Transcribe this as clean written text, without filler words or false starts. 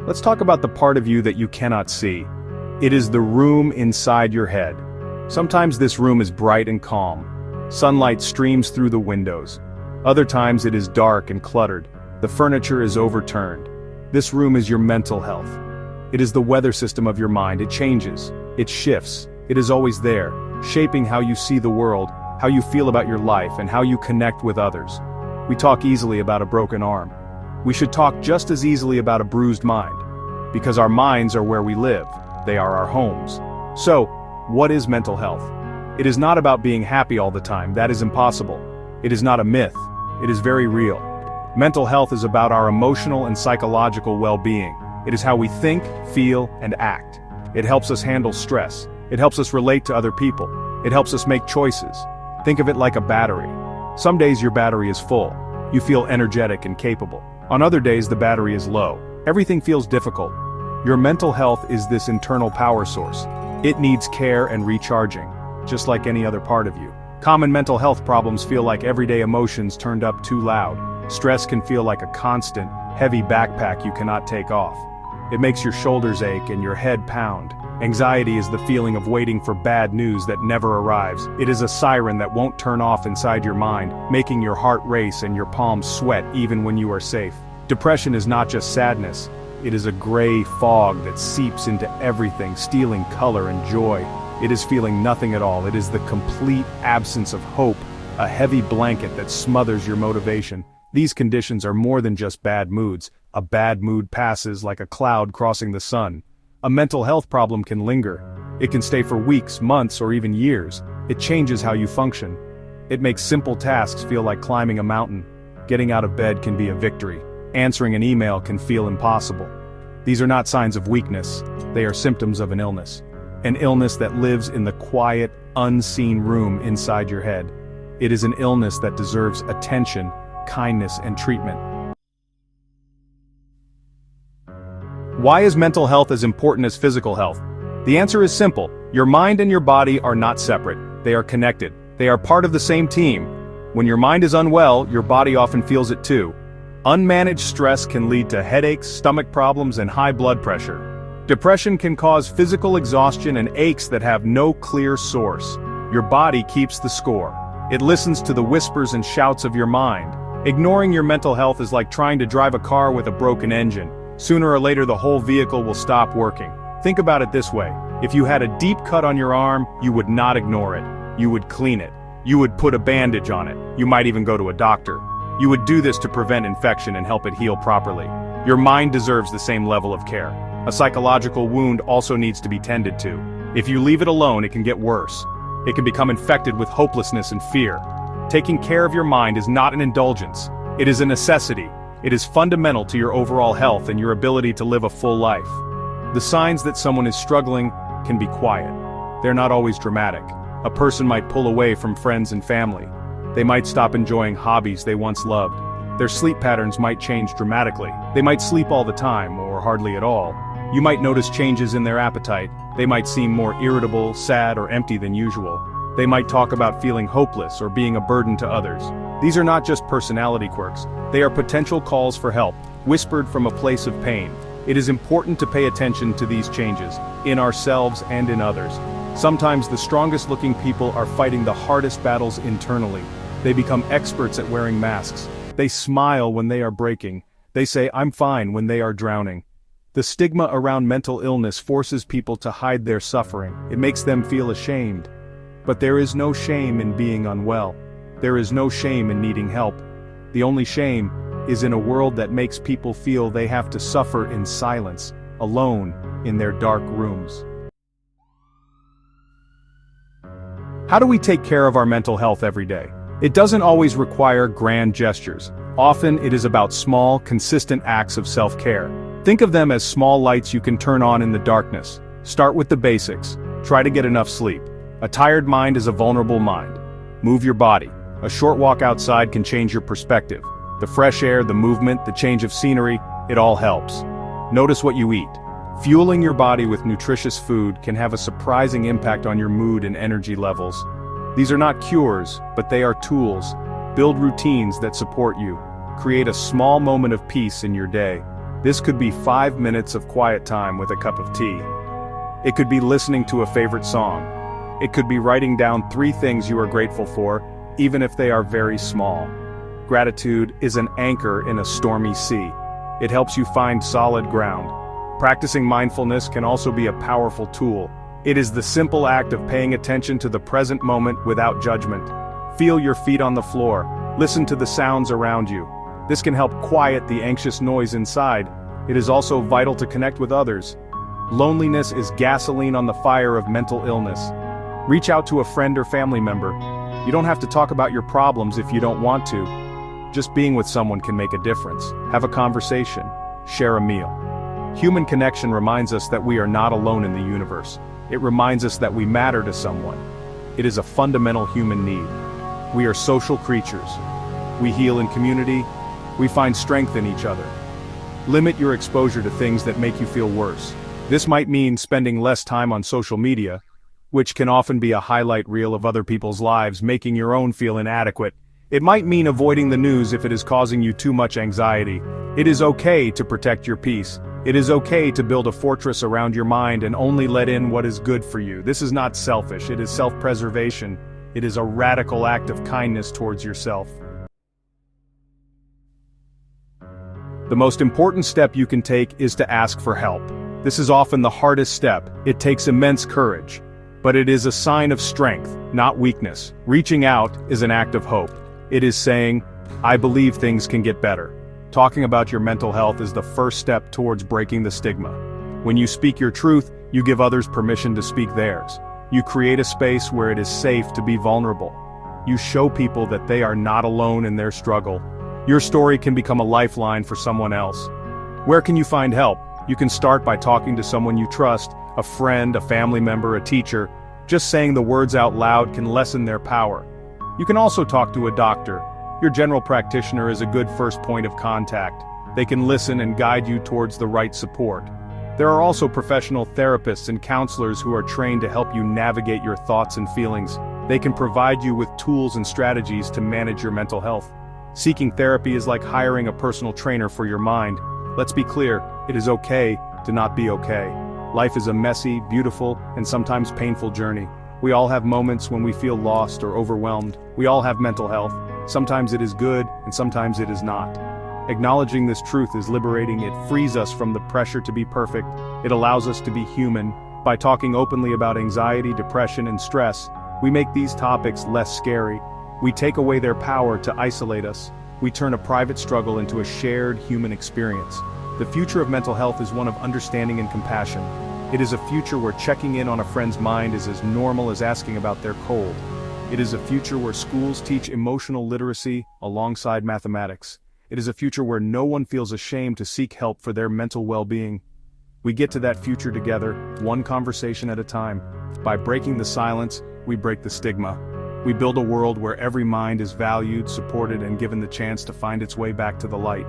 let's talk about the part of you that you cannot see. It is the room inside your head. Sometimes this room is bright and calm. Sunlight streams through the windows. Other times it is dark and cluttered. The furniture is overturned. This room is your mental health. It is the weather system of your mind. It changes. It shifts. It is always there, shaping how you see the world, how you feel about your life, and how you connect with others. We talk easily about a broken arm. We should talk just as easily about a bruised mind. Because our minds are where we live. They are our homes. So, what is mental health? It is not about being happy all the time. That is impossible. It is not a myth. It is very real. Mental health is about our emotional and psychological well-being. It is how we think, feel, and act. It helps us handle stress. It helps us relate to other people. It helps us make choices. Think of it like a battery. Some days your battery is full. You feel energetic and capable. On other days the battery is low. Everything feels difficult. Your mental health is this internal power source. It needs care and recharging, just like any other part of you. Common mental health problems feel like everyday emotions turned up too loud. Stress can feel like a constant, heavy backpack you cannot take off. It makes your shoulders ache and your head pound. Anxiety is the feeling of waiting for bad news that never arrives. It is a siren that won't turn off inside your mind, making your heart race and your palms sweat even when you are safe. Depression is not just sadness. It is a gray fog that seeps into everything, stealing color and joy. It is feeling nothing at all. It is the complete absence of hope, a heavy blanket that smothers your motivation. These conditions are more than just bad moods. A bad mood passes like a cloud crossing the sun. A mental health problem can linger. It can stay for weeks, months, or even years. It changes how you function. It makes simple tasks feel like climbing a mountain. Getting out of bed can be a victory. Answering an email can feel impossible. These are not signs of weakness. They are symptoms of an illness. An illness that lives in the quiet, unseen room inside your head. It is an illness that deserves attention, kindness, and treatment. Why is mental health as important as physical health? The answer is simple. Your mind and your body are not separate. They are connected. They are part of the same team. When your mind is unwell, your body often feels it too. Unmanaged stress can lead to headaches, stomach problems, and high blood pressure. Depression can cause physical exhaustion and aches that have no clear source. Your body keeps the score. It listens to the whispers and shouts of your mind. Ignoring your mental health is like trying to drive a car with a broken engine. Sooner or later the whole vehicle will stop working. Think about it this way. If you had a deep cut on your arm, you would not ignore it. You would clean it. You would put a bandage on it. You might even go to a doctor. You would do this to prevent infection and help it heal properly. Your mind deserves the same level of care. A psychological wound also needs to be tended to. If you leave it alone, it can get worse. It can become infected with hopelessness and fear. Taking care of your mind is not an indulgence. It is a necessity. It is fundamental to your overall health and your ability to live a full life. The signs that someone is struggling can be quiet. They're not always dramatic. A person might pull away from friends and family. They might stop enjoying hobbies they once loved. Their sleep patterns might change dramatically. They might sleep all the time, or hardly at all. You might notice changes in their appetite. They might seem more irritable, sad, or empty than usual. They might talk about feeling hopeless or being a burden to others. These are not just personality quirks. They are potential calls for help, whispered from a place of pain. It is important to pay attention to these changes, in ourselves and in others. Sometimes the strongest looking people are fighting the hardest battles internally. They become experts at wearing masks. They smile when they are breaking. They say, "I'm fine," when they are drowning. The stigma around mental illness forces people to hide their suffering. It makes them feel ashamed. But there is no shame in being unwell. There is no shame in needing help. The only shame is in a world that makes people feel they have to suffer in silence, alone, in their dark rooms. How do we take care of our mental health every day? It doesn't always require grand gestures. Often it is about small, consistent acts of self-care. Think of them as small lights you can turn on in the darkness. Start with the basics. Try to get enough sleep. A tired mind is a vulnerable mind. Move your body. A short walk outside can change your perspective. The fresh air, the movement, the change of scenery, it all helps. Notice what you eat. Fueling your body with nutritious food can have a surprising impact on your mood and energy levels. These are not cures, but they are tools. Build routines that support you. Create a small moment of peace in your day. This could be 5 minutes of quiet time with a cup of tea. It could be listening to a favorite song. It could be writing down 3 things you are grateful for, even if they are very small. Gratitude is an anchor in a stormy sea. It helps you find solid ground. Practicing mindfulness can also be a powerful tool. It is the simple act of paying attention to the present moment without judgment. Feel your feet on the floor. Listen to the sounds around you. This can help quiet the anxious noise inside. It is also vital to connect with others. Loneliness is gasoline on the fire of mental illness. Reach out to a friend or family member. You don't have to talk about your problems if you don't want to. Just being with someone can make a difference. Have a conversation. Share a meal. Human connection reminds us that we are not alone in the universe. It reminds us that we matter to someone. It is a fundamental human need. We are social creatures. We heal in community. We find strength in each other. Limit your exposure to things that make you feel worse. This might mean spending less time on social media, which can often be a highlight reel of other people's lives, making your own feel inadequate. It might mean avoiding the news if it is causing you too much anxiety. It is okay to protect your peace. It is okay to build a fortress around your mind and only let in what is good for you. This is not selfish, it is self-preservation. It is a radical act of kindness towards yourself. The most important step you can take is to ask for help. This is often the hardest step. It takes immense courage. But it is a sign of strength, not weakness. Reaching out is an act of hope. It is saying, I believe things can get better. Talking about your mental health is the first step towards breaking the stigma. When you speak your truth, you give others permission to speak theirs. You create a space where it is safe to be vulnerable. You show people that they are not alone in their struggle. Your story can become a lifeline for someone else. Where can you find help? You can start by talking to someone you trust, a friend, a family member, a teacher. Just saying the words out loud can lessen their power. You can also talk to a doctor. Your general practitioner is a good first point of contact. They can listen and guide you towards the right support. There are also professional therapists and counselors who are trained to help you navigate your thoughts and feelings. They can provide you with tools and strategies to manage your mental health. Seeking therapy is like hiring a personal trainer for your mind. Let's be clear, it is okay to not be okay. Life is a messy, beautiful, and sometimes painful journey. We all have moments when we feel lost or overwhelmed. We all have mental health. Sometimes it is good, and sometimes it is not. Acknowledging this truth is liberating. It frees us from the pressure to be perfect. It allows us to be human. By talking openly about anxiety, depression, and stress, we make these topics less scary. We take away their power to isolate us. We turn a private struggle into a shared human experience. The future of mental health is one of understanding and compassion. It is a future where checking in on a friend's mind is as normal as asking about their cold. It is a future where schools teach emotional literacy alongside mathematics. It is a future where no one feels ashamed to seek help for their mental well-being. We get to that future together, one conversation at a time. By breaking the silence, we break the stigma. We build a world where every mind is valued, supported, and given the chance to find its way back to the light.